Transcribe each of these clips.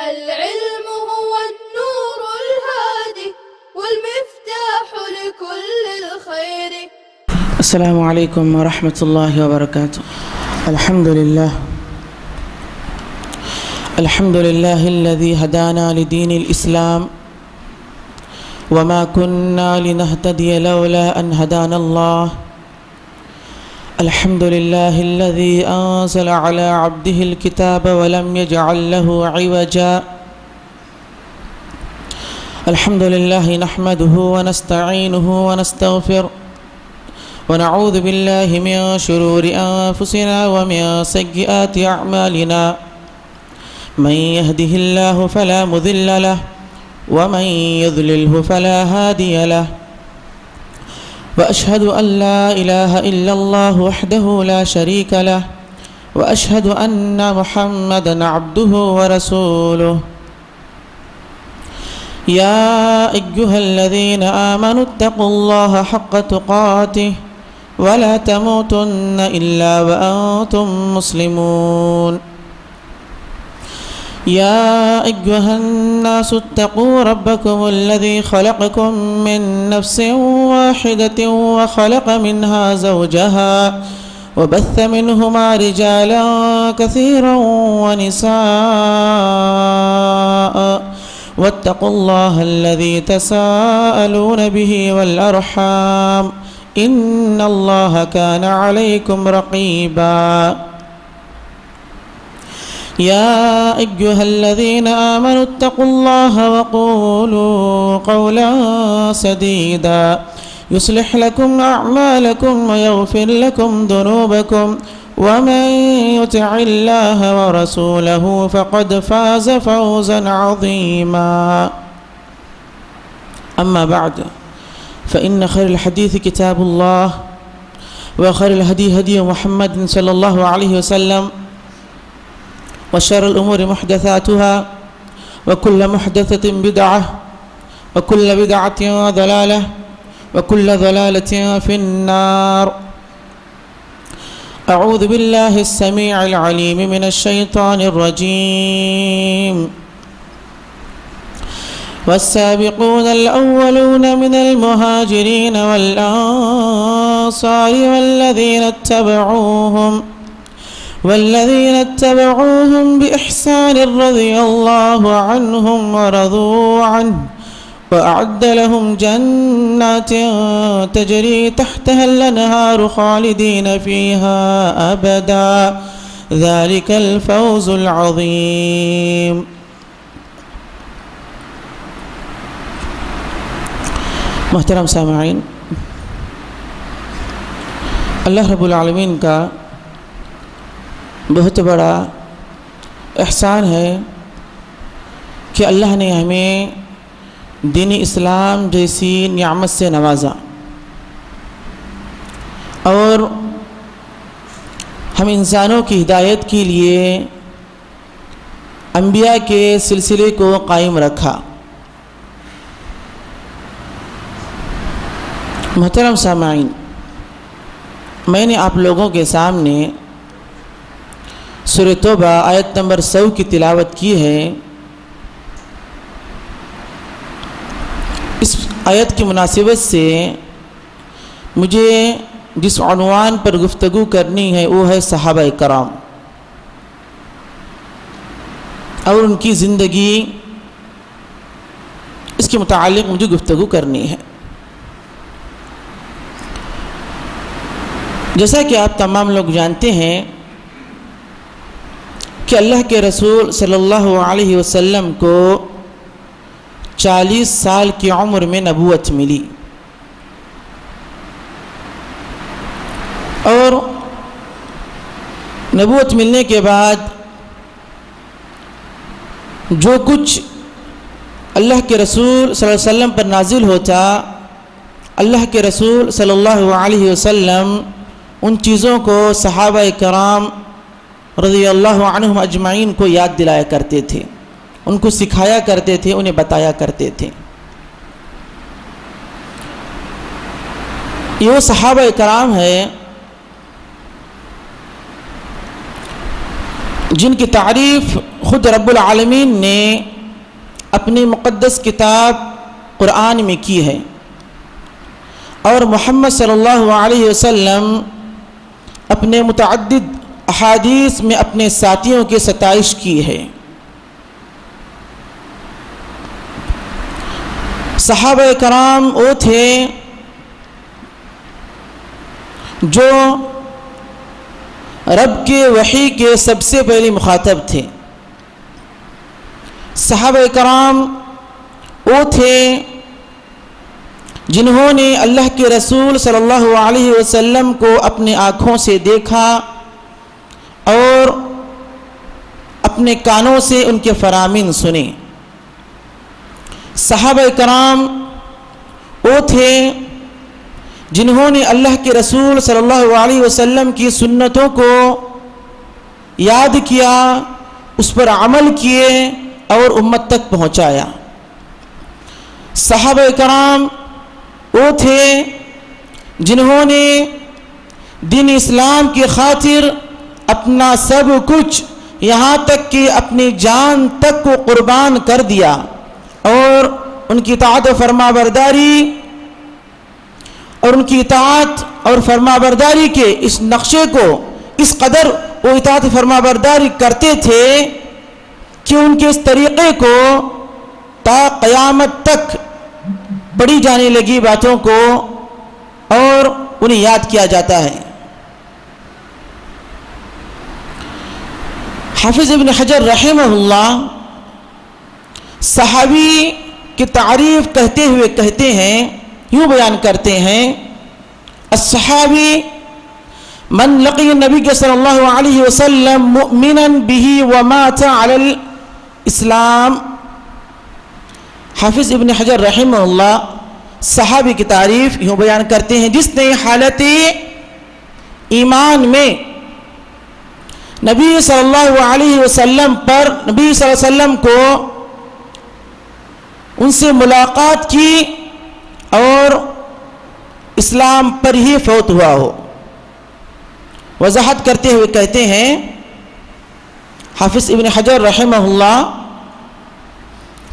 العلم هو النور الهادي والمفتاح لكل الخير. السلام عليكم ورحمة الله وبركاته. الحمد لله الذي هدانا لدين الإسلام وما كنا لنهتدي لولا أن هدانا الله. الحمد لله الذي أنزل على عبده الكتاب ولم يجعل له عوجا. الحمد لله نحمده ونستعينه ونستغفر ونعوذ بالله من شرور أنفسنا ومن سيئات أعمالنا. من يهده الله فلا مضل له ومن يضلله فلا هادي له. وأشهد أن لا إله إلا الله وحده لا شريك له وأشهد أن محمدًا عبده ورسوله. يا أيها الذين آمنوا اتقوا الله حق تقاته ولا تموتن إلا وأنتم مسلمون. يا أيها الناس اتقوا ربكم الذي خلقكم من نفس واحدة وخلق منها زوجها وبث منهما رجالا كثيرا ونساء واتقوا الله الذي تساءلون به والأرحام إن الله كان عليكم رقيبا. يا أيها الذين آمنوا اتقوا الله وقولوا قولا سديدا يصلح لكم أعمالكم ويغفر لكم ذنوبكم ومن يطع الله ورسوله فقد فاز فوزا عظيما. أما بعد فإن خير الحديث كتاب الله وخير الهدي هدي محمد صلى الله عليه وسلم وشر الأمور محدثاتها وكل محدثة بدعة وكل بدعة ضلالة وكل ضلالة في النار. أعوذ بالله السميع العليم من الشيطان الرجيم. والسابقون الأولون من المهاجرين والأنصار والذين اتبعوهم بإحسان رضي الله عنهم ورضوا عنه وأعد لهم جنات تجري تحتها الأنهار خالدين فيها أبدا ذلك الفوز العظيم. محترم سامعین، اللہ رب العالمین کا بہت بڑا احسان ہے کہ اللہ نے ہمیں دین اسلام جیسی نعمت سے نوازا اور ہم انسانوں کی ہدایت کے لیے انبیاء کے سلسلے کو قائم رکھا. محترم سامعین، میں نے آپ لوگوں کے سامنے سورہ توبہ آیت نمبر 100 کی تلاوت کی ہے. اس آیت کی مناسبت سے مجھے جس عنوان پر گفتگو کرنی ہے وہ ہے صحابہ کرام اور ان کی زندگی. اس کے متعلق مجھے گفتگو کرنی ہے. جیسا کہ آپ تمام لوگ جانتے ہیں کہ اللہ کے رسول صلی اللہ علیہ وسلم کو 40 سال کی عمر میں نبوت ملی اور نبوت ملنے کے بعد جو کچھ اللہ کے رسول صلی اللہ علیہ وسلم پر نازل ہوتا، اللہ کے رسول صلی اللہ علیہ وسلم ان چیزوں کو صحابہ کرام رضی اللہ عنہم اجمعین کو یاد دلایا کرتے تھے، ان کو سکھایا کرتے تھے، انہیں بتایا کرتے تھے. یہ وہ صحابہ کرام ہے جن کی تعریف خود رب العالمین نے اپنی مقدس کتاب قرآن میں کی ہے، اور محمد صلی اللہ علیہ وسلم اپنے متعدد احادیث میں اپنے ساتھیوں کی ستائش کی ہے۔ صحابہ کرام وہ تھے جو رب کے وحی کے سب سے پہلے مخاطب تھے۔ صحابہ کرام وہ تھے جنہوں نے اللہ کے رسول صلی اللہ علیہ وسلم کو اپنے آنکھوں سے دیکھا اور اپنے کانوں سے ان کے فرامین سنے۔ صحابہ کرام وہ تھے جنہوں نے اللہ کے رسول صلی اللہ علیہ وسلم کی سنتوں کو یاد کیا، اس پر عمل کیے اور امت تک پہنچایا۔ صحابہ کرام وہ تھے جنہوں نے دین اسلام کی خاطر اپنا سب کچھ، یہاں تک کہ اپنی جان تک کو قربان کر دیا، اور ان کی اطاعت و فرما برداری اور ان کی اطاعت اور فرما برداری کے اس نقشے کو اس قدر وہ اطاعت و فرما برداری کرتے تھے کہ ان کے اس طریقے کو تا قیامت تک پڑھی جانے لگی باتوں کو اور انہیں یاد کیا جاتا ہے۔ حافظ ابن حجر رحمہ اللہ صحابی کی تعریف کہتے ہوئے کہتے ہیں، یوں بیان کرتے ہیں، الصحابی من لقی النبی صلی اللہ علیہ وسلم مؤمنا به ومات علی الاسلام۔ حافظ ابن حجر رحمہ اللہ صحابی کی تعریف یوں بیان کرتے ہیں، جس نے حالت ایمان میں نبی صلی اللہ علیہ وسلم پر، نبی صلی اللہ علیہ وسلم کو ان سے ملاقات کی اور اسلام پر ہی فوت ہوا ہو۔ وضاحت کرتے ہوئے کہتے ہیں حافظ ابن حجر رحمہ اللہ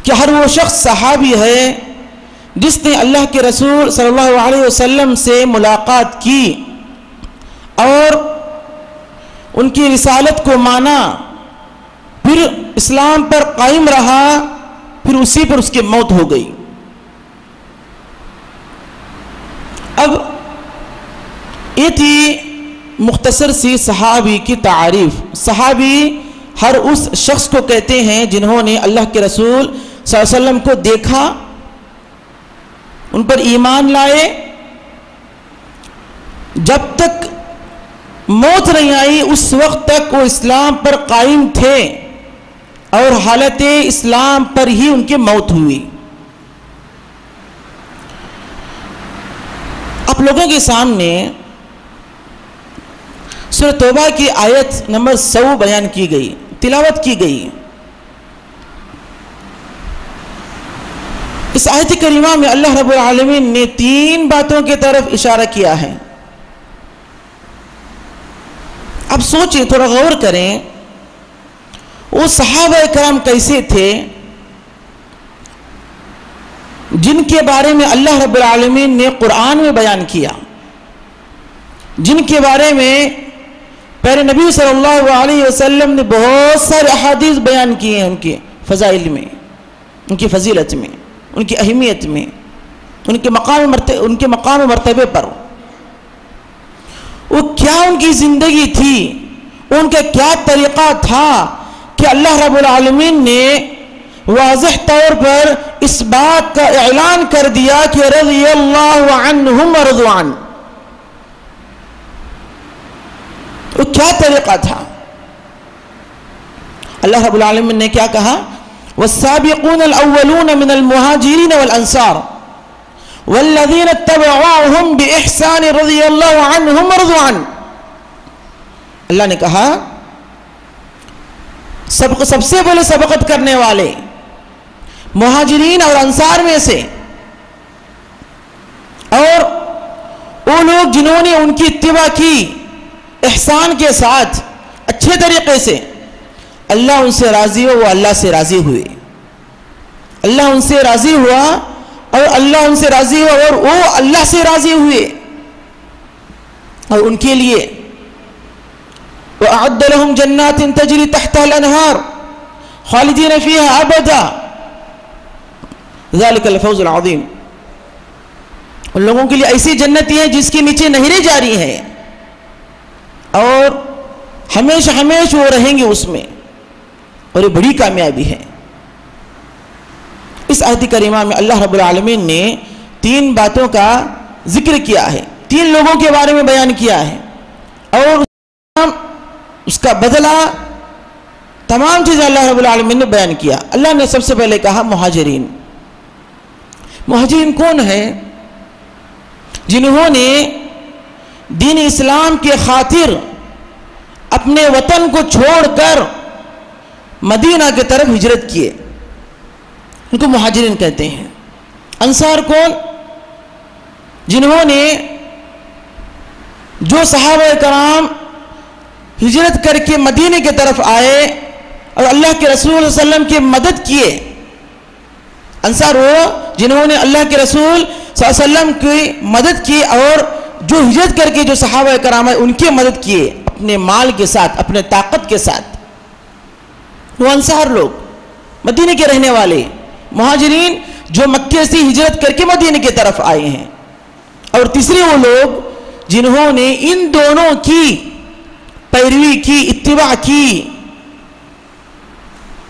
کہ ہر وہ شخص صحابی ہے جس نے اللہ کے رسول صلی اللہ علیہ وسلم سے ملاقات کی اور ان کی رسالت کو مانا، پھر اسلام پر قائم رہا، پھر اسی پر اس کی موت ہو گئی۔ اب یہ تھی مختصر سی صحابی کی تعریف۔ صحابی ہر اس شخص کو کہتے ہیں جنہوں نے اللہ کے رسول صلی اللہ علیہ وسلم کو دیکھا، ان پر ایمان لائے، جب تک موت نہیں آئی اس وقت تک وہ اسلام پر قائم تھے اور حالت اسلام پر ہی ان کی موت ہوئی۔ آپ لوگوں کے سامنے سورہ توبہ کی آیت نمبر 100 بیان کی گئی، تلاوت کی گئی۔ اس آیت کریمہ میں اللہ رب العالمین نے 3 باتوں کی طرف اشارہ کیا ہے۔ اب سوچیں، تھوڑا غور کریں، وہ صحابہ کرام کیسے تھے جن کے بارے میں اللہ رب العالمین نے قرآن میں بیان کیا، جن کے بارے میں پہلے نبی صلی اللہ علیہ وسلم نے بہت سارے احادیث بیان کیے ہیں، ان کے فضائل میں، ان کی فضیلت میں، ان کی اہمیت میں، ان کے مقام و مرتبے پر۔ وہ کیا ان کی زندگی تھی، ان کا کیا طریقہ تھا کہ اللہ رب العالمین نے واضح طور پر اس بات کا اعلان کر دیا کہ رضی اللہ عنہم ورضوا عنہ۔ وہ کیا طریقہ تھا؟ اللہ رب العالمین نے کیا کہا؟ والسابقون الاولون من المہاجرین والانصار والذین اتبعوهم باحسان رضی اللہ عنہم ورضوا عنہ۔ اللہ نے کہا سب سے پہلے سبقت کرنے والے مہاجرین اور انصار میں سے، اور وہ لوگ جنہوں نے ان کی اتباع کی احسان کے ساتھ، اچھے طریقے سے، اللہ ان سے راضی ہو، وہ اللہ سے راضی ہوئے. اللہ ان سے راضی ہوا اور اللہ ان سے راضی ہوا اور وہ اللہ سے راضی ہوئے. اور ان کے لیے وَأَعَدَّ لَهُمْ جَنَّاتٍ تَجْرِي تَحْتَهَا الْأَنْهَارُ خَالِدِينَ فِيهَا أَبَدًا ذَلِكَ الْفَوْزُ الْعَظِيمُ. ان لوگوں کے لیے ایسی جنتیں ہیں جس کے نیچے نہریں جاری ہیں اور ہمیشہ ہمیشہ وہ رہیں گے اس میں، اور یہ بڑی کامیابی ہے. اس آیت کریمہ میں اللہ رب العالمین نے 3 باتوں کا ذکر کیا ہے، 3 لوگوں کے بارے میں بیان کیا ہے، اور اس کا بدلہ تمام چیزیں اللہ رب العالمین نے بیان کیا. اللہ نے سب سے پہلے کہا مہاجرین. مہاجرین کون ہیں؟ جنہوں نے دین اسلام کے خاطر اپنے وطن کو چھوڑ کر مدینہ کی طرف ہجرت کیے، ان کو مہاجرین کہتے ہیں. انصار کون؟ جنہوں نے جو صحابہ کرام ہجرت کر کے مدینہ کی طرف آئے اور اللہ کے رسول صلی اللہ علیہ وسلم کی مدد کیے. انصار وہ جنہوں نے اللہ کے رسول صلی اللہ علیہ وسلم کی مدد کی اور جو ہجرت کر کے جو صحابہ کرام ہیں ان کی مدد کیے اپنے مال کے ساتھ، اپنے طاقت کے ساتھ. وہ انصار لوگ مدینہ کے رہنے والے. مہاجرین جو مکے سے ہجرت کر کے مدینہ کی طرف آئے ہیں. اور تیسرے وہ لوگ جنہوں نے ان دونوں کی پیروی کی، اتباع کی.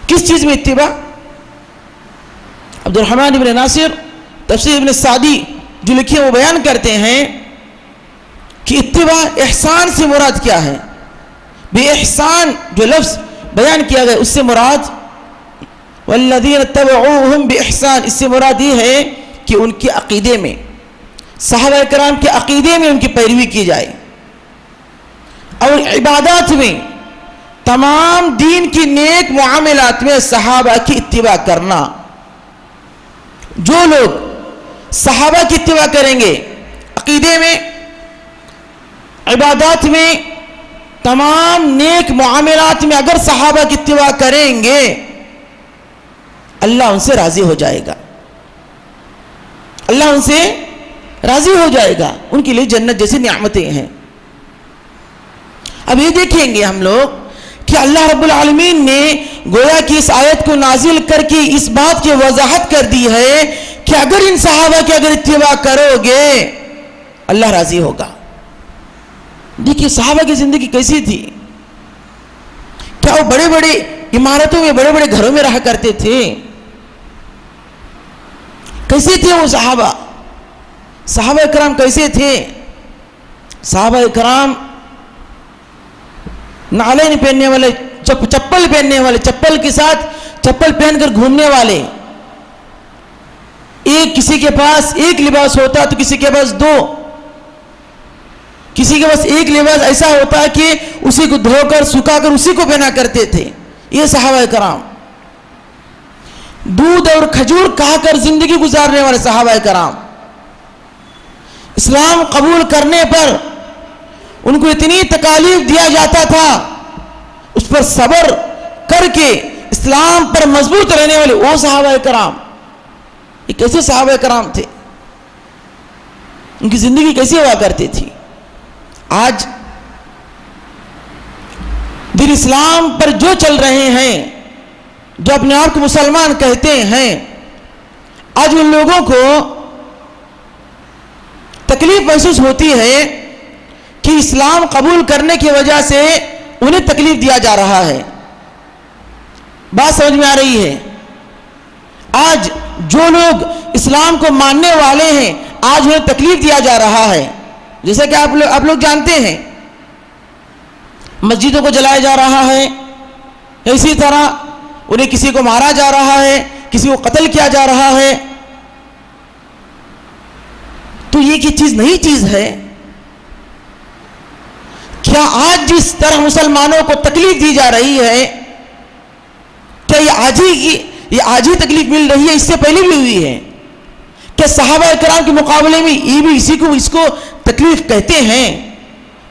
کس چیز میں اتباع؟ عبد الرحمن ابن ناصر تفسیر ابن سعدی جو لکھے وہ بیان کرتے ہیں کہ اتباع احسان سے مراد کیا ہے. بے احسان جو لفظ بیان کیا گیا اس سے مراد والذین اتبعوہم بإحسان، اس سے مراد یہ ہے کہ ان کے عقیدے میں، صحابہ کرام کے عقیدے میں ان کی پیروی کی جائے، اور عبادات میں، تمام دین کی نیک معاملات میں صحابہ کی اتباع کرنا. جو لوگ صحابہ کی اتباع کریں گے عقیدے میں، عبادات میں، تمام نیک معاملات میں اگر صحابہ کی اتباع کریں گے اللہ ان سے راضی ہو جائے گا. اللہ ان سے راضی ہو جائے گا، ان کے لیے جنت جیسی نعمتیں ہیں. اب یہ دیکھیں گے ہم لوگ کہ اللہ رب العالمین نے گویا کہ اس آیت کو نازل کر کے اس بات کی وضاحت کر دی ہے کہ اگر ان صحابہ کی اگر اتباع کرو گے اللہ راضی ہوگا. دیکھیے صحابہ کی زندگی کیسی تھی. کیا وہ بڑے بڑے عمارتوں میں، بڑے بڑے گھروں میں رہا کرتے تھے؟ کیسے تھے وہ صحابہ؟ صحابہ کرام کیسے تھے؟ صحابہ کرام نعلین پہننے والے، چپل پہننے والے، چپل کے ساتھ چپل پہن کر گھومنے والے. کسی کے پاس ایک لباس ہوتا تو کسی کے پاس 2، کسی کے پاس ایک لباس ایسا ہوتا کہ اسی کو دھو کر سکھا کر اسی کو پہنا کرتے تھے. یہ صحابہ کرام دودھ اور کھجور کھا کر زندگی گزارنے والے صحابہ کرام. اسلام قبول کرنے پر ان کو اتنی تکالیف دیا جاتا تھا، اس پر صبر کر کے اسلام پر مضبوط رہنے والے وہ صحابہ کرام. یہ کیسے صحابہ کرام تھے؟ ان کی زندگی کیسے ہوا کرتی تھی؟ آج دین اسلام پر جو چل رہے ہیں، جو اپنے آپ کو مسلمان کہتے ہیں، آج ان لوگوں کو تکلیف محسوس ہوتی ہے کہ اسلام قبول کرنے کی وجہ سے انہیں تکلیف دیا جا رہا ہے. بات سمجھ میں آ رہی ہے؟ آج جو لوگ اسلام کو ماننے والے ہیں آج انہیں تکلیف دیا جا رہا ہے. جیسا کہ آپ لوگ جانتے ہیں مسجدوں کو جلایا جا رہا ہے، اسی طرح انہیں کسی کو مارا جا رہا ہے، کسی کو قتل کیا جا رہا ہے. تو یہ کی چیز نئی چیز ہے کیا؟ آج جس طرح مسلمانوں کو تکلیف دی جا رہی ہے کیا یہ آج ہی تکلیف مل رہی ہے؟ اس سے پہلے بھی ہوئی ہے کہ صحابہ کرام کے مقابلے میں یہ بھی اس کو تکلیف کہتے ہیں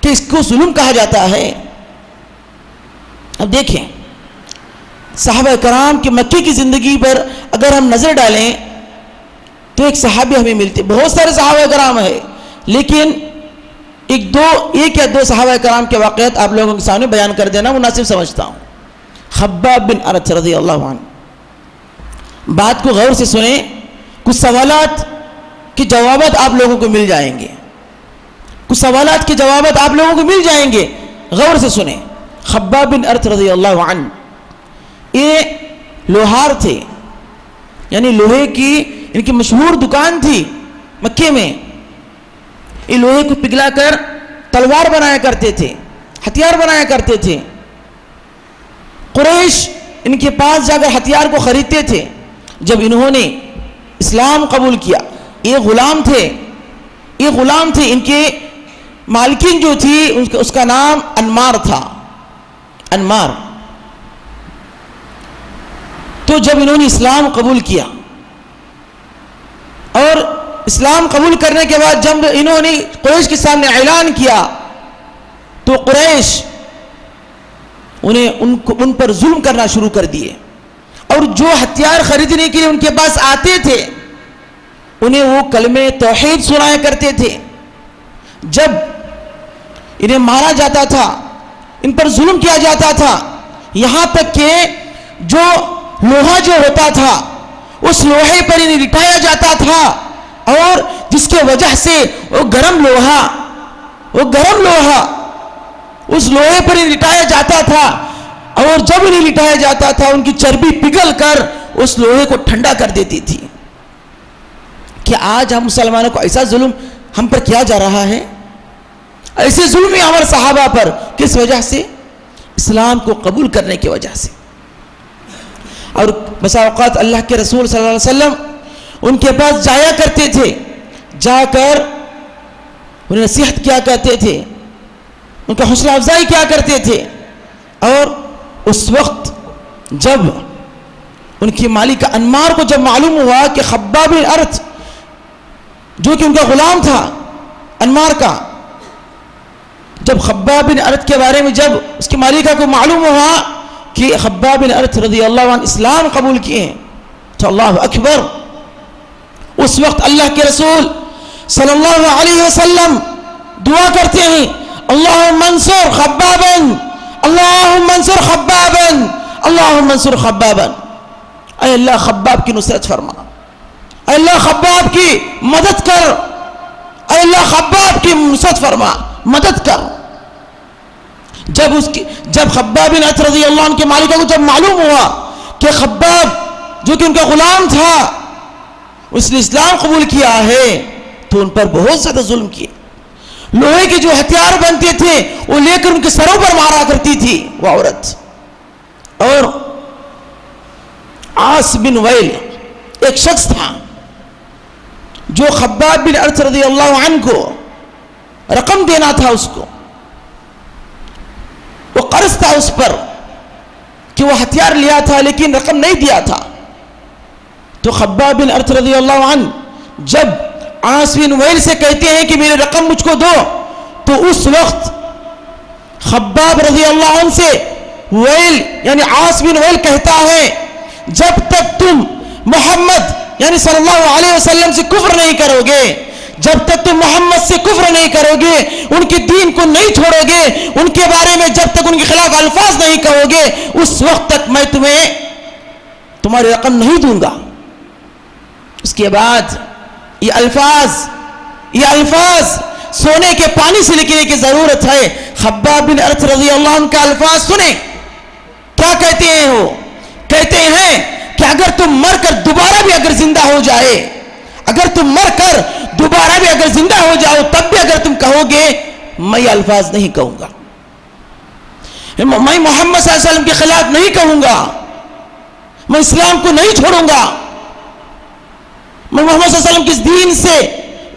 کہ اس کو ظلم کہا جاتا ہے. اب دیکھیں صحابہ کرام کی مکی کی زندگی پر اگر ہم نظر ڈالیں تو ایک صحابی ہمیں ملتے، بہت سارے صحابہ کرام ہیں، لیکن ایک یا دو صحابہ کرام کے واقعات آپ لوگوں کے سامنے بیان کر دینا مناسب سمجھتا ہوں۔ خباب بن ارت رضی اللہ عنہ، بات کو غور سے سنیں، کچھ سوالات کے جوابات آپ لوگوں کو مل جائیں گے، کچھ سوالات کے جوابات آپ لوگوں کو مل جائیں گے، غور سے سنیں۔ خباب بن ارت رضی اللہ عنہ یہ لوہار تھے، یعنی لوہے کی ان کی مشہور دکان تھی مکے میں، یہ لوہے کو پگھلا کر تلوار بنایا کرتے تھے، ہتھیار بنایا کرتے تھے۔ قریش ان کے پاس جا کر ہتھیار کو خریدتے تھے۔ جب انہوں نے اسلام قبول کیا، یہ غلام تھے، ان کے مالکین جو تھی اس کا نام انمار تھا، انمار۔ تو جب انہوں نے اسلام قبول کیا اور اسلام قبول کرنے کے بعد جب انہوں نے قریش کے سامنے اعلان کیا تو قریش ان پر ظلم کرنا شروع کر دیے، اور جو ہتھیار خریدنے کے لیے ان کے پاس آتے تھے انہیں وہ کلمہ توحید سنایا کرتے تھے۔ جب انہیں مارا جاتا تھا، ان پر ظلم کیا جاتا تھا، یہاں تک کہ جو لوہا جو ہوتا تھا اس لوہے پر انہیں لٹایا جاتا تھا، اور جس کے وجہ سے وہ گرم لوہا اس لوہے پر انہیں لٹایا جاتا تھا، اور جب انہیں لٹایا جاتا تھا ان کی چربی پگھل کر اس لوہے کو ٹھنڈا کر دیتی تھی۔ کہ آج ہم مسلمانوں کو ایسا ظلم ہم پر کیا جا رہا ہے، ایسے ظلم ہے ہمارے صحابہ پر، کس وجہ سے؟ اسلام کو قبول کرنے کی وجہ سے۔ اور بسا اوقات اللہ کے رسول صلی اللہ علیہ وسلم ان کے پاس جایا کرتے تھے، جا کر انہیں نصیحت کیا کرتے تھے، ان کا حوصلہ افزائی کیا کرتے تھے۔ اور اس وقت جب ان کی مالک انمار کو جب معلوم ہوا کہ خباب بن ارت جو کہ ان کا غلام تھا انمار کا، جب خباب بن ارت کے بارے میں جب اس کی مالکہ کو معلوم ہوا کہ خباب بن ارت رضی اللہ عنہ اسلام قبول کیے ہیں، تو اللہ اکبر، اس وقت اللہ کے رسول صلی اللہ علیہ وسلم دعا کرتے ہیں، اللہم انصر خبابا، اللہم انصر خبابا، اللہم انصر خبابا۔ اے اللہ خباب کی نصرت فرما، اے اللہ خباب کی مدد کر، اے اللہ خباب کی نصرت فرما، مدد کر۔ جب خباب بن ارت رضی اللہ عنہ کے مالکہ کو جب معلوم ہوا کہ خباب جو کہ ان کا غلام تھا اس نے اسلام قبول کیا ہے، تو ان پر بہت زیادہ ظلم کیے۔ لوہے کے جو ہتھیار بنتے تھے وہ لے کر ان کے سروں پر مارا کرتی تھی وہ عورت۔ اور عاص بن وائل ایک شخص تھا جو خباب بن ارت رضی اللہ عنہ کو رقم دینا تھا، اس کو وہ قرض تھا اس پر کہ وہ ہتھیار لیا تھا لیکن رقم نہیں دیا تھا۔ تو خباب بن ارت رضی اللہ عنہ جب عاص بن وائل سے کہتے ہیں کہ میرے رقم مجھ کو دو، تو اس وقت خباب رضی اللہ عنہ سے وائل یعنی عاص بن وائل کہتا ہے، جب تک تم محمد یعنی صلی اللہ علیہ وسلم سے کفر نہیں کرو گے، جب تک تم محمد سے کفر نہیں کرو گے، ان کے دین کو نہیں چھوڑو گے، ان کے بارے میں جب تک ان کے خلاف الفاظ نہیں کہو گے، اس وقت تک میں تمہاری رقم نہیں دوں گا۔ اس کے بعد یہ الفاظ سونے کے پانی سے لکھنے کی ضرورت ہے۔ خباب بن ارت رضی اللہ عنہ کا الفاظ سنیں، کیا کہتے ہیں؟ وہ کہتے ہیں کہ اگر تم مر کر دوبارہ بھی اگر زندہ ہو جائے، اگر تم مر کر دوبارہ بھی اگر زندہ ہو جاؤ، تب بھی اگر تم کہو گے میں یہ الفاظ نہیں کہوں گا، میں محمد صلی اللہ علیہ وسلم کے خلاف نہیں کہوں گا، میں اسلام کو نہیں چھوڑوں گا، میں محمد صلی اللہ علیہ وسلم کے دین سے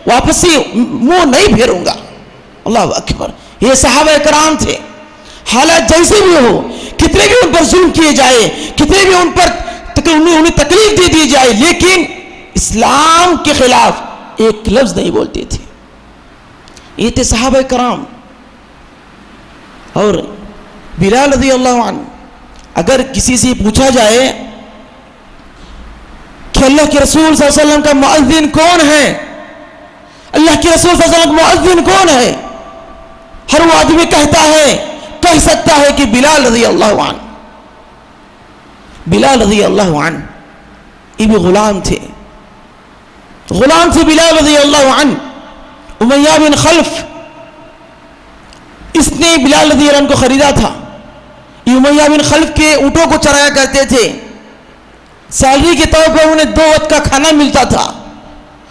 واپسی منہ نہیں پھیروں گا۔ اللہ اکبر، یہ صحابہ کرام تھے، حالات جیسے بھی ہو، کتنے بھی ان پر ظلم کیے جائے، کتنے بھی ان پر انہیں تکلیف دے دی جائے، لیکن اسلام کے خلاف ایک لفظ نہیں بولتے تھے۔ یہ تھے صحابہ کرام۔ اور بلال رضی اللہ عنہ اگر کسی سے پوچھا جائے کہ اللہ کے رسول صلی اللہ علیہ وسلم کا مؤذن کون ہے، اللہ کے رسول صلی اللہ علیہ وسلم کا مؤذن کون ہے، ہر وہ آدمی کہہ سکتا ہے کہ بلال رضی اللہ عنہ، بلال رضی اللہ عنہ، یہ بھی غلام تھے بلال رضی اللہ عنہ۔ امیہ بن خلف اس نے بلال رضی اللہ عنہ کو خریدا تھا۔ یہ امیہ بن خلف کے اونٹوں کو چرایا کرتے تھے، سیلری کے طور پر انہیں 2 وقت کا کھانا ملتا تھا،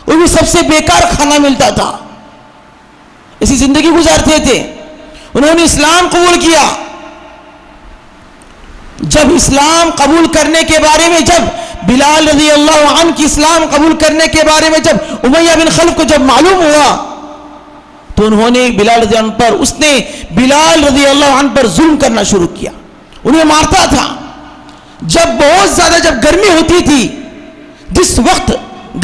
وہ بھی سب سے بیکار کھانا ملتا تھا، ایسی زندگی گزارتے تھے۔ انہوں نے اسلام قبول کیا۔ جب اسلام قبول کرنے کے بارے میں، جب بلال رضی اللہ عنہ کی اسلام قبول کرنے کے بارے میں جب امیہ بن خلف کو جب معلوم ہوا تو انہوں نے بلال رضی اللہ عنہ پر، اس نے بلال رضی اللہ عنہ پر ظلم کرنا شروع کیا، انہیں مارتا تھا۔ جب بہت زیادہ جب گرمی ہوتی تھی، جس وقت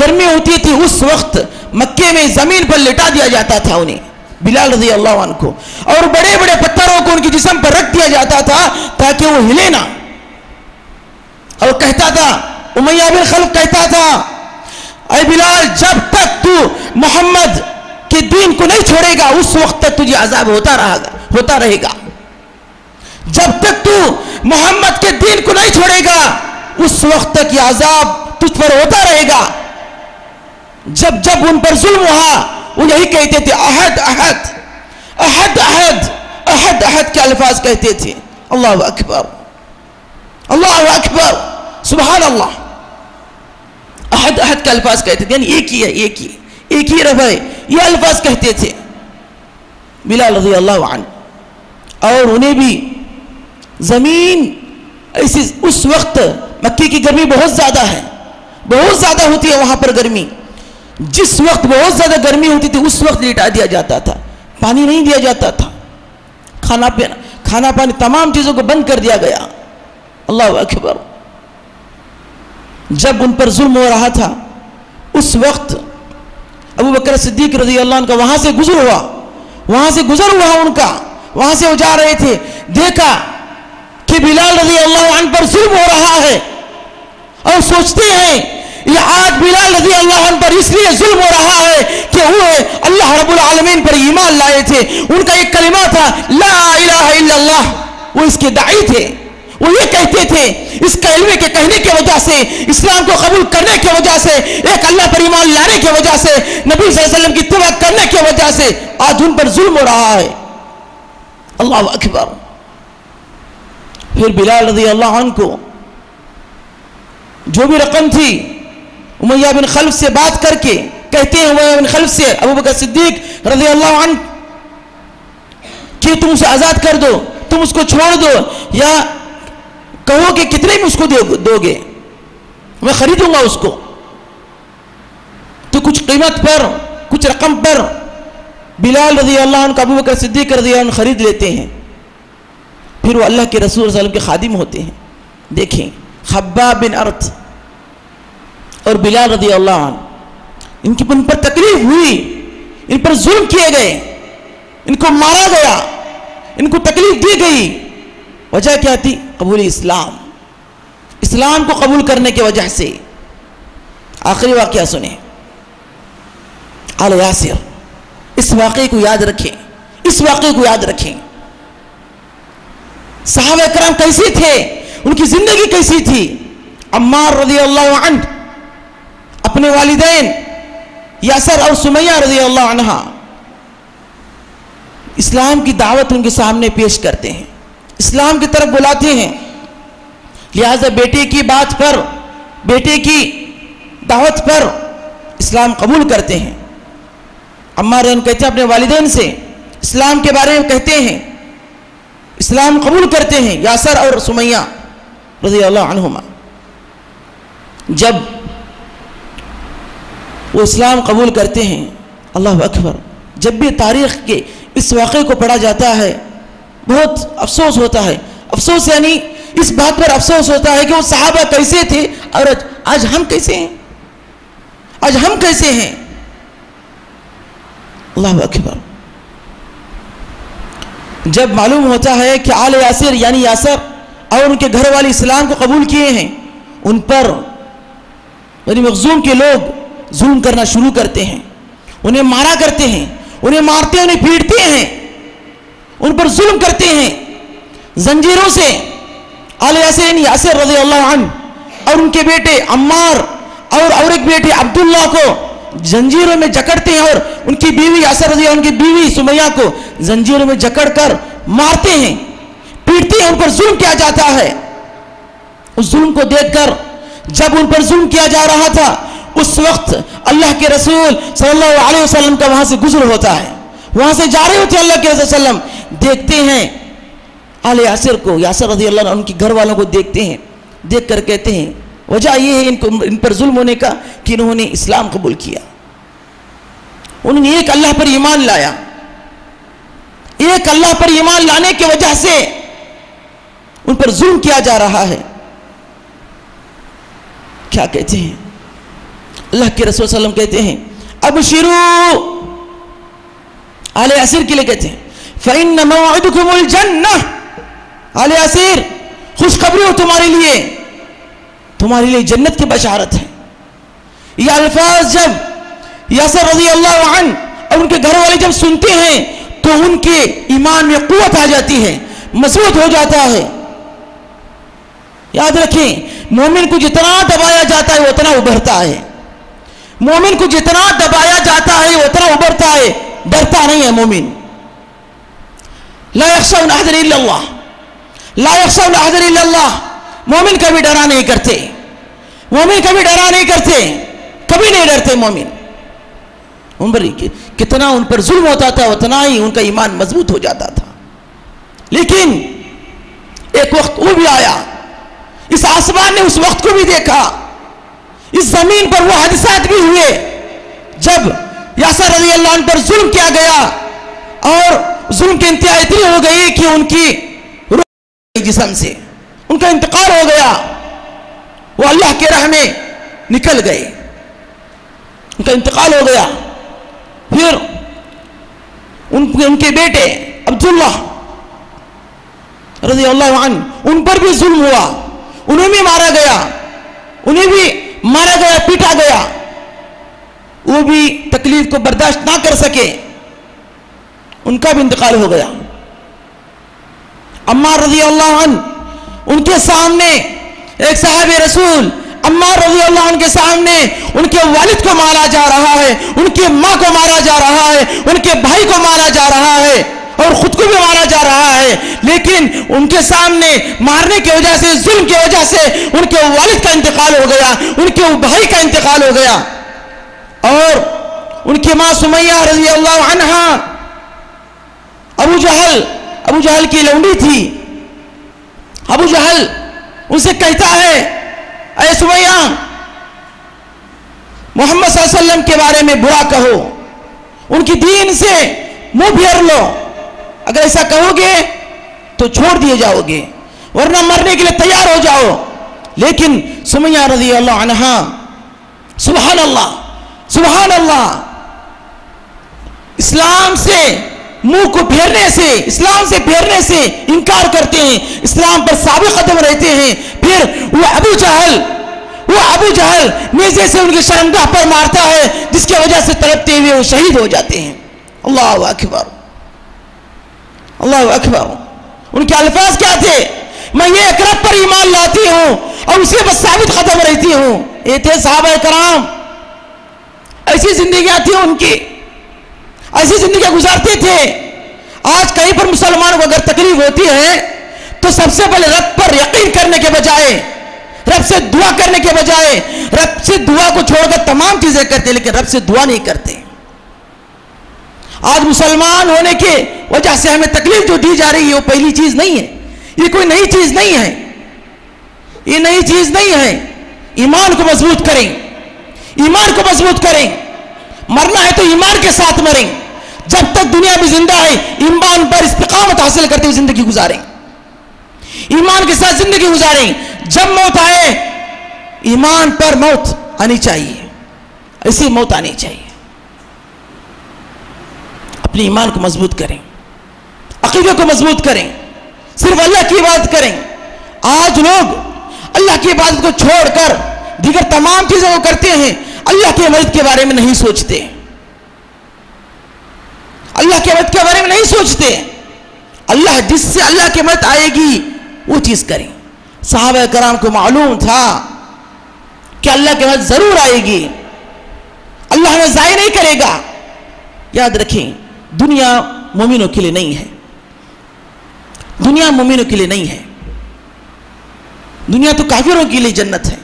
گرمی ہوتی تھی اس وقت مکے میں زمین پر لٹا دیا جاتا تھا انہیں، بلال رضی اللہ عنہ کو، اور بڑے بڑے پتھروں کو ان کے جسم پر رکھ دیا جاتا تھا تاکہ وہ ہلے نہ۔ اور کہتا تھا، امیہ بن خلف کہتا تھا، اے بلال جب تک تو محمد کے دین کو نہیں چھوڑے گا اس وقت تک تجھے عذاب ہوتا رہے گا، جب تک تو محمد کے دین کو نہیں چھوڑے گا اس وقت تک یہ عذاب تجھ پر ہوتا رہے گا۔ جب ان پر ظلم ہوا وہ یہی کہتے تھے، احد احد احد احد احد احد کے الفاظ کہتے تھے۔ اللہ اکبر، اللہ اکبر، سبحان اللہ، احد احد کے الفاظ کہتے تھے، یعنی ایک ہی ہے، ایک ہی رب ہے، یہ الفاظ کہتے تھے بلال رضی اللہ عنہ۔ اور انہیں بھی زمین ایسی، اس وقت مکے کی گرمی بہت زیادہ ہے، بہت زیادہ ہوتی ہے وہاں پر گرمی، جس وقت بہت زیادہ گرمی ہوتی تھی اس وقت لٹا دیا جاتا تھا، پانی نہیں دیا جاتا تھا، کھانا پانی تمام چیزوں کو بند کر دیا گیا۔ اللہ اکبر۔ جب ان پر ظلم ہو رہا تھا اس وقت ابو بکر صدیق رضی اللہ عنہ کا وہاں سے گزر ہوا ان کا، وہاں سے وہ جا رہے تھے، دیکھا کہ بلال رضی اللہ عنہ پر ظلم ہو رہا ہے، اور سوچتے ہیں یہ آج بلال رضی اللہ عنہ پر اس لیے ظلم ہو رہا ہے کہ وہ اللہ رب العالمین پر ایمان لائے تھے، ان کا ایک کلمہ تھا لا الہ الا اللہ، وہ اس کے داعی تھے، وہ یہ کہتے تھے، اس کلمے کے کہنے کی وجہ سے، اسلام کو قبول کرنے کی وجہ سے، ایک اللہ پر ایمان لانے کی وجہ سے، نبی صلی اللہ علیہ وسلم کی اتباع کرنے کی وجہ سے آج ان پر ظلم ہو رہا ہے۔ اللہ اکبر۔ پھر بلال رضی اللہ عنہ کو جو بھی رقم تھی امیہ بن خلف سے بات کر کے کہتے ہیں، امیہ بن خلف سے ابو بکر صدیق رضی اللہ عنہ کہ تم اسے آزاد کر دو، تم اس کو چھوڑ دو، یا کہو کہ کتنے میں اس کو دو گے، میں خریدوں گا اس کو۔ تو کچھ قیمت پر، کچھ رقم پر بلال رضی اللہ عنہ کا ابو بکر صدیق رضی اللہ عنہ خرید لیتے ہیں۔ پھر وہ اللہ کے رسول صلی اللہ علیہ وسلم کے خادم ہوتے ہیں۔ دیکھیں خباب بن ارت اور بلال رضی اللہ عنہ، ان پر تکلیف ہوئی، ان پر ظلم کیے گئے، ان کو مارا گیا، ان کو تکلیف دی گئی، وجہ کیا تھی؟ قبول اسلام کو قبول کرنے کی وجہ سے۔ آخری واقعہ سنیں، آل یاسر، اس واقعے کو یاد رکھیں، اس واقعے کو یاد رکھیں۔ صحابہ کرام کیسے تھے، ان کی زندگی کیسی تھی؟ عمار رضی اللہ عنہ اپنے والدین یاسر اور سمیہ رضی اللہ عنہ اسلام کی دعوت ان کے سامنے پیش کرتے ہیں، اسلام کی طرف بلاتے ہیں، لہذا بیٹے کی بات پر، بیٹے کی دعوت پر اسلام قبول کرتے ہیں۔ عمار کہتے ہیں اپنے والدین سے اسلام کے بارے میں کہتے ہیں، اسلام قبول کرتے ہیں یاسر اور سمیہ رضی اللہ عنہما۔ جب وہ اسلام قبول کرتے ہیں، اللہ اکبر، جب بھی تاریخ کے اس واقعے کو پڑھا جاتا ہے بہت افسوس ہوتا ہے۔ افسوس یعنی اس بات پر افسوس ہوتا ہے کہ وہ صحابہ کیسے تھے اور آج ہم کیسے ہیں، آج ہم کیسے ہیں۔ اللہ اکبر۔ جب معلوم ہوتا ہے کہ آل یاسر یعنی یاسر اور ان کے گھر والے اسلام کو قبول کیے ہیں، ان پر بنی مخزوم کے لوگ ظلم کرنا شروع کرتے ہیں، انہیں مارا کرتے ہیں، انہیں مارتے ہیں، انہیں پیٹتے ہیں، ان پر ظلم کرتے ہیں، زنجیروں سے آل یاسر رضی اللہ عنہ اور ان کے بیٹے عمار اور ایک بیٹے عبداللہ کو زنجیروں میں جکڑتے ہیں، اور ان کی بیوی یاسر رضی اللہ عنہ کی بیوی سمیہ کو زنجیروں میں جکڑ کر مارتے ہیں، پیٹتے ہیں، ان پر ظلم کیا جاتا ہے۔ اس ظلم کو دیکھ کر جب ان پر ظلم کیا جا رہا تھا، اس وقت اللہ کے رسول صلی اللہ علیہ وسلم کا وہاں سے گزر ہوتا ہے، وہاں سے جا رہے ہوتے اللہ کے رسول صلی اللہ علیہ وسلم، دیکھتے ہیں آل یاسر کو، یاسر رضی اللہ عنہ ان کے گھر والوں کو دیکھتے ہیں، دیکھ کر کہتے ہیں وجہ یہ ہے ان پر ظلم ہونے کا کہ انہوں نے اسلام قبول کیا، انہوں نے ایک اللہ پر ایمان لایا، ایک اللہ پر ایمان لانے کی وجہ سے ان پر ظلم کیا جا رہا ہے۔ کیا کہتے ہیں اللہ کے رسول صلی اللہ علیہ وسلم؟ کہتے ہیں ابشروا، آل یاسر کے لیے کہتے ہیں فَإِنَّ مَوْعِدُكُمُ الْجَنَّةِ، آل یاسر خوشخبری ہو تمہارے لیے جنت کی بشارت ہے۔ یہ الفاظ جب یاسر رضی اللہ عنہ اور ان کے گھر والے جب سنتے ہیں تو ان کے ایمان میں قوت آ جاتی ہے، مضبوط ہو جاتا ہے۔ یاد رکھیں مومن کو جتنا دبایا جاتا ہے وہ اتنا ابھرتا ہے، مومن کو جتنا دبایا جاتا ہے وہ اتنا ابھرتا ہے، ڈرتا نہیں ہے مومن۔ لا یخشون احدا الا اللہ، لا یخشون احدا الا اللہ، مومن کبھی ڈرا نہیں کرتے، مومن کبھی ڈرا نہیں کرتے، کبھی نہیں ڈرتے مومن۔ ان پر کتنا ان پر ظلم ہوتا تھا اتنا ہی ان کا ایمان مضبوط ہو جاتا تھا۔ لیکن ایک وقت وہ بھی آیا، اس آسمان نے اس وقت کو بھی دیکھا، اس زمین پر وہ حادثات بھی ہوئے جب یاسر رضی اللہ عنہ پر ظلم کیا گیا، اور ظلم کی انتہا اتنی ہو گئی کہ ان کی روح جسم سے ان کا انتقال ہو گیا، وہ اللہ کے راہ میں نکل گئے، ان کا انتقال ہو گیا۔ پھر ان کے بیٹے عبداللہ رضی اللہ عنہ، ان پر بھی ظلم ہوا، انہیں بھی مارا گیا، انہیں بھی مارا گیا، پیٹا گیا، وہ بھی تکلیف کو برداشت نہ کر سکے، ان کا بھی انتقال ہو گیا۔ عمار رضی اللہ عنہ، ان کے سامنے ایک صحابی رسول عمار رضی اللہ عنہ کے سامنے ان کے والد کو مارا جا رہا ہے، ان کی ماں کو مارا جا رہا ہے، ان کے بھائی کو مارا جا رہا ہے، اور خود کو بھی مارا جا رہا ہے، لیکن ان کے سامنے مارنے کی وجہ سے، ظلم کی وجہ سے ان کے والد کا انتقال ہو گیا، ان کے بھائی کا انتقال ہو گیا، اور ان کی ماں سمیہ رضی اللہ عنہا ابو جہل کی لونڈی تھی۔ ابو جہل ان سے کہتا ہے اے سمیہ، محمد صلی اللہ علیہ وسلم کے بارے میں برا کہو، ان کی دین سے منہ پھیر لو، اگر ایسا کہو گے تو چھوڑ دیے جاؤ گے، ورنہ مرنے کے لیے تیار ہو جاؤ۔ لیکن سمیہ رضی اللہ عنہا سبحان اللہ سبحان اللہ، اسلام سے منہ کو پھیرنے سے، اسلام سے پھیرنے سے انکار کرتے ہیں، اسلام پر ثابت قدم رہتے ہیں۔ پھر وہ ابو جہل نیزے سے ان کی شرمگاہ پر مارتا ہے، جس کی وجہ سے تڑپتے ہوئے وہ شہید ہو جاتے ہیں۔ اللہ اکبر اللہ اکبر۔ ان کے الفاظ کیا تھے؟ میں یہ ایک رب پر ایمان لاتی ہوں اور اسی پر ثابت قدم رہتی ہوں۔ یہ تھے صحابہ کرام، ایسی زندگیاں تھیں ان کی، ایسی زندگیاں گزارتے تھے۔ آج کہیں پر مسلمانوں کو اگر تکلیف ہوتی ہے تو سب سے پہلے رب پر یقین کرنے کے بجائے، رب سے دعا کرنے کے بجائے، رب سے دعا کو چھوڑ کر تمام چیزیں کرتے، لیکن رب سے دعا نہیں کرتے۔ آج مسلمان ہونے کی وجہ سے ہمیں تکلیف جو دی جا رہی ہے وہ پہلی چیز نہیں ہے، یہ کوئی نئی چیز نہیں ہے، یہ نئی چیز نہیں ہے۔ ایمان کو مضبوط کریں، ایمان کو مضبوط کریں، مرنا ہے تو ایمان کے ساتھ مریں، جب تک دنیا میں زندہ ہے ایمان پر استقامت حاصل کرتے ہوئے زندگی گزاریں، ایمان کے ساتھ زندگی گزاریں۔ جب موت آئے ایمان پر موت آنی چاہیے، ایسی موت آنی چاہیے۔ اپنے ایمان کو مضبوط کریں، عقیدے کو مضبوط کریں، صرف اللہ کی عبادت کریں۔ آج لوگ اللہ کی عبادت کو چھوڑ کر دیگر تمام چیزوں کو کرتے ہیں، اللہ کی مدد کے بارے میں نہیں سوچتے، اللہ کی مدد کے بارے میں نہیں سوچتے۔ اللہ جس سے اللہ کی مدد آئے گی وہ چیز کریں۔ صحابہ کرام کو معلوم تھا کہ اللہ کی مدد ضرور آئے گی، اللہ ہمیں ضائع نہیں کرے گا۔ یاد رکھیں، دنیا مومنوں کے لیے نہیں ہے، دنیا مومنوں کے لیے نہیں ہے، دنیا تو کافروں کے لیے جنت ہے۔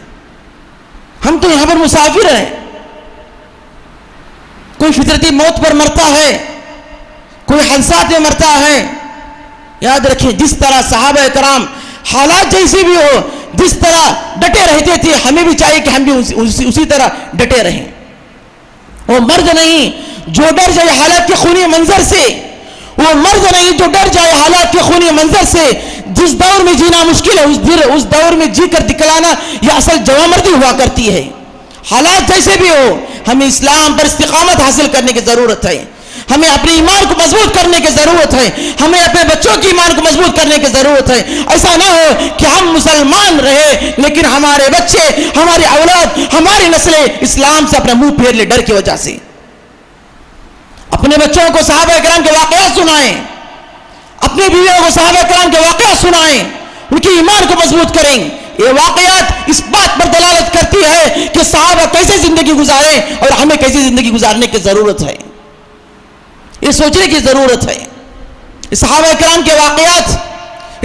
ہم تو یہاں پر مسافر ہیں، کوئی فطرتی موت پر مرتا ہے، کوئی حادثات میں مرتا ہے۔ یاد رکھیں، جس طرح صحابہ کرام حالات جیسی بھی ہو، جس طرح ڈٹے رہتے تھے، ہمیں بھی چاہیے کہ ہم بھی اسی طرح ڈٹے رہیں۔ وہ مرد نہیں جو ڈر جائے حالات کے خونی منظر سے، وہ مرد نہیں جو ڈر جائے حالات کے خونی منظر سے۔ جس دور میں جینا مشکل ہے، اس دور میں جی کر دکھلانا یہ اصل جوامردی ہوا کرتی ہے۔ حالات جیسے بھی ہو، ہمیں اسلام پر استقامت حاصل کرنے کی ضرورت ہے، ہمیں اپنے ایمان کو مضبوط کرنے کی ضرورت ہے، ہمیں اپنے بچوں کی ایمان کو مضبوط کرنے کی ضرورت ہے۔ ایسا نہ ہو کہ ہم مسلمان رہے لیکن ہمارے بچے، ہماری اولاد، ہماری نسلیں اسلام سے اپنا منہ پھیر لے ڈر کی وجہ سے۔ اپنے بچوں کو صحابہ کرام کے واقعات سنائیں، اپنے بیویوں کو صحابہ کرام کے واقعات سنائیں، ان کی ایمان کو مضبوط کریں۔ یہ واقعات اس بات پر دلالت کرتی ہے کہ صحابہ کیسے زندگی گزارے اور ہمیں کیسی زندگی گزارنے کی ضرورت ہے، یہ سوچنے کی ضرورت ہے۔ صحابہ کرام کے واقعات،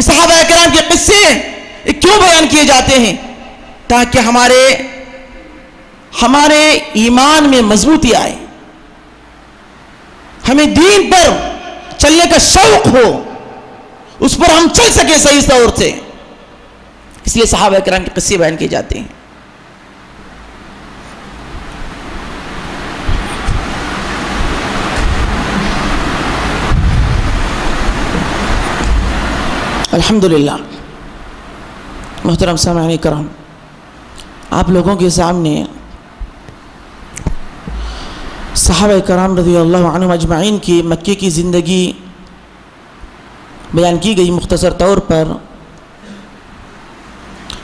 صحابہ کرام کے قصے کیوں بیان کیے جاتے ہیں؟ تاکہ ہمارے ایمان میں مضبوطی آئے، ہمیں دین پر چلنے کا شوق ہو، اس پر ہم چل سکیں صحیح طور سے۔ اس لیے صحابہ کرام کے قصے بیان کیے جاتے ہیں۔ الحمدللہ، محترم سامعین کرام، آپ لوگوں کے سامنے صحابہ کرام رضی اللہ عنہم اجمعین کی مکے کی زندگی بیان کی گئی مختصر طور پر۔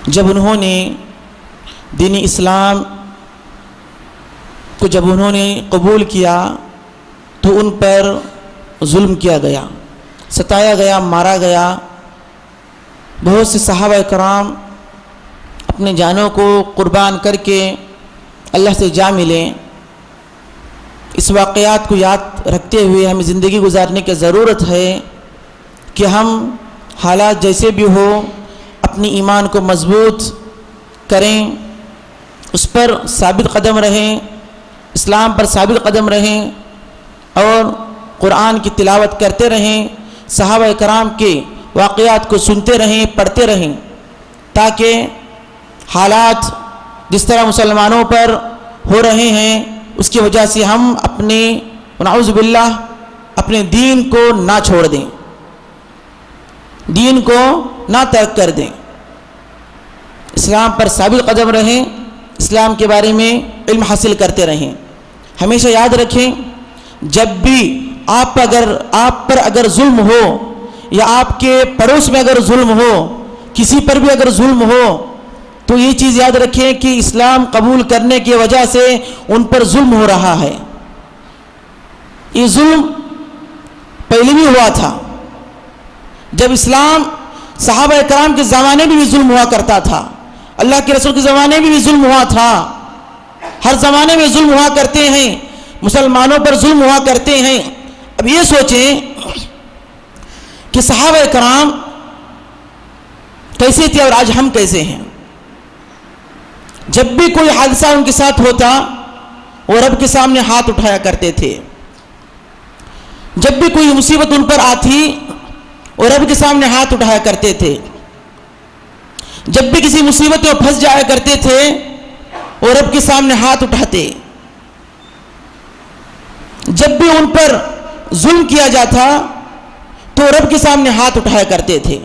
جب انہوں نے دین اسلام کو جب انہوں نے قبول کیا تو ان پر ظلم کیا گیا، ستایا گیا، مارا گیا۔ بہت سے صحابہ کرام اپنے جانوں کو قربان کر کے اللہ سے جا ملے۔ اس واقعات کو یاد رکھتے ہوئے ہمیں زندگی گزارنے کی ضرورت ہے کہ ہم حالات جیسے بھی ہو اپنی ایمان کو مضبوط کریں، اس پر ثابت قدم رہیں، اسلام پر ثابت قدم رہیں اور قرآن کی تلاوت کرتے رہیں، صحابہ کرام کے واقعات کو سنتے رہیں، پڑھتے رہیں، تاکہ حالات جس طرح مسلمانوں پر ہو رہے ہیں اس کی وجہ سے ہم اپنے نعوذ باللہ اپنے دین کو نہ چھوڑ دیں، دین کو نہ ترک کر دیں، اسلام پر ثابت قدم رہیں، اسلام کے بارے میں علم حاصل کرتے رہیں۔ ہمیشہ یاد رکھیں، جب بھی آپ پر اگر ظلم ہو یا آپ کے پڑوس میں اگر ظلم ہو، کسی پر بھی اگر ظلم ہو، تو یہ چیز یاد رکھیں کہ اسلام قبول کرنے کی وجہ سے ان پر ظلم ہو رہا ہے۔ یہ ظلم پہلے بھی ہوا تھا، جب اسلام صحابہ کرام کے زمانے میں بھی ظلم ہوا کرتا تھا، اللہ کے رسول کے زمانے میں بھی ظلم ہوا تھا، ہر زمانے میں ظلم ہوا کرتے ہیں، مسلمانوں پر ظلم ہوا کرتے ہیں۔ اب یہ سوچیں کہ صحابہ کرام کیسے تھے اور آج ہم کیسے ہیں۔ جب بھی کوئی حادثہ ان کے ساتھ ہوتا وہ رب کے سامنے ہاتھ اٹھایا کرتے تھے، جب بھی کوئی مصیبت ان پر آتی وہ رب کے سامنے ہاتھ اٹھایا کرتے تھے، جب بھی کسی مصیبت میں پھنس جایا کرتے تھے وہ رب کے سامنے ہاتھ اٹھاتے، جب بھی ان پر ظلم کیا جاتا تو رب کے سامنے ہاتھ اٹھایا کرتے تھے۔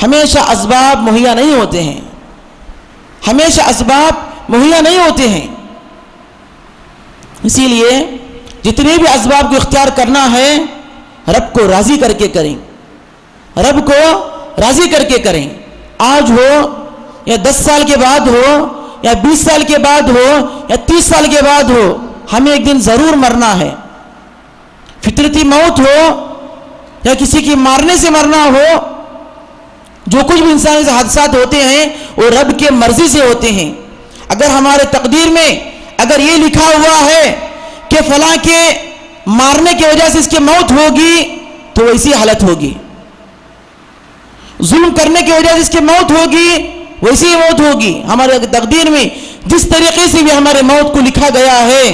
ہمیشہ اسباب مہیا نہیں ہوتے ہیں، ہمیشہ اسباب مہیا نہیں ہوتے ہیں، اسی لیے جتنے بھی اسباب کو اختیار کرنا ہے رب کو راضی کر کے کریں، رب کو راضی کر کے کریں. آج ہو یا 10 سال کے بعد ہو یا 20 سال کے بعد ہو یا 30 سال کے بعد ہو, ہمیں ایک دن ضرور مرنا ہے. فطرتی موت ہو یا کسی کی مارنے سے مرنا ہو, جو کچھ بھی انسانی سے حادثات ہوتے ہیں وہ رب کے مرضی سے ہوتے ہیں. اگر ہمارے تقدیر میں اگر یہ لکھا ہوا ہے کہ فلاں کے مارنے کی وجہ سے اس کی موت ہوگی تو ویسی حالت ہوگی, ظلم کرنے کی وجہ سے اس کی موت ہوگی ویسی ہی موت ہوگی. ہمارے تقدیر میں جس طریقے سے بھی ہمارے موت کو لکھا گیا ہے,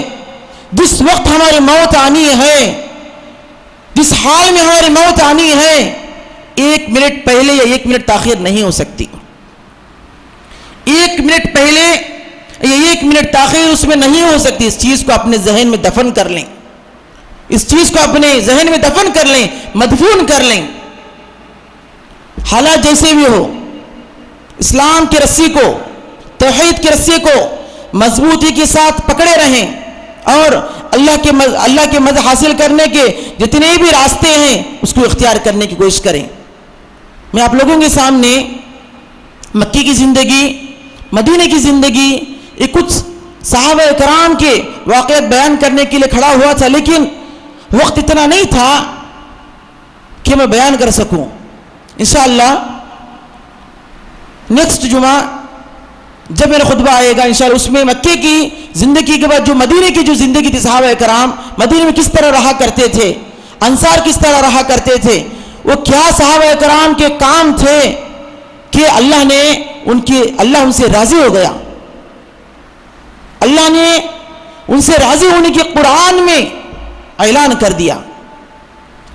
جس وقت ہماری موت آنی ہے, جس حال میں ہماری موت آنی ہے, 1 منٹ پہلے یا 1 منٹ تاخیر نہیں ہو سکتی. 1 منٹ پہلے یا 1 منٹ تاخیر اس میں نہیں ہو سکتی. اس چیز کو اپنے ذہن میں دفن کر لیں, اس چیز کو اپنے ذہن میں دفن کر لیں, مدفون کر لیں. حالات جیسے بھی ہو, اسلام کی رسی کو, توحید کی رسی کو مضبوطی کے ساتھ پکڑے رہیں اور اللہ کے مدد حاصل کرنے کے جتنے بھی راستے ہیں اس کو اختیار کرنے کی کوشش کریں. میں آپ لوگوں کے سامنے مکی کی زندگی, مدینے کی زندگی, یہ کچھ صحابہ کرام کے واقعات بیان کرنے کے لیے کھڑا ہوا تھا, لیکن وقت اتنا نہیں تھا کہ میں بیان کر سکوں. انشاءاللہ نیکسٹ جمعہ جب میرا خطبہ آئے گا انشاءاللہ اس میں مکے کی زندگی کے بعد جو مدینے کی جو زندگی تھی, صحابہ کرام مدینے میں کس طرح رہا کرتے تھے, انصار کس طرح رہا کرتے تھے, وہ کیا صحابہ کرام کے کام تھے کہ اللہ ان سے راضی ہو گیا. اللہ نے ان سے راضی ہونے کی قرآن میں اعلان کر دیا.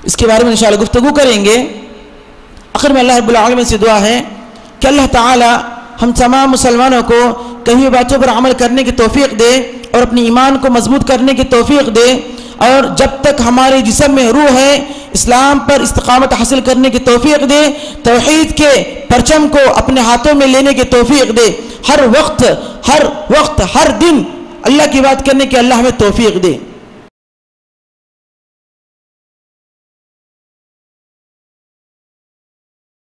اس کے بارے میں انشاءاللہ گفتگو کریں گے. آخر میں اللہ رب العالمین سے دعا ہے کہ اللہ تعالی ہم تمام مسلمانوں کو کہیں باتوں پر عمل کرنے کی توفیق دے اور اپنی ایمان کو مضبوط کرنے کی توفیق دے, اور جب تک ہمارے جسم میں روح ہے اسلام پر استقامت حاصل کرنے کی توفیق دے, توحید کے پرچم کو اپنے ہاتھوں میں لینے کی توفیق دے, ہر وقت ہر دن اللہ کی بات کرنے کی اللہ ہمیں توفیق دے.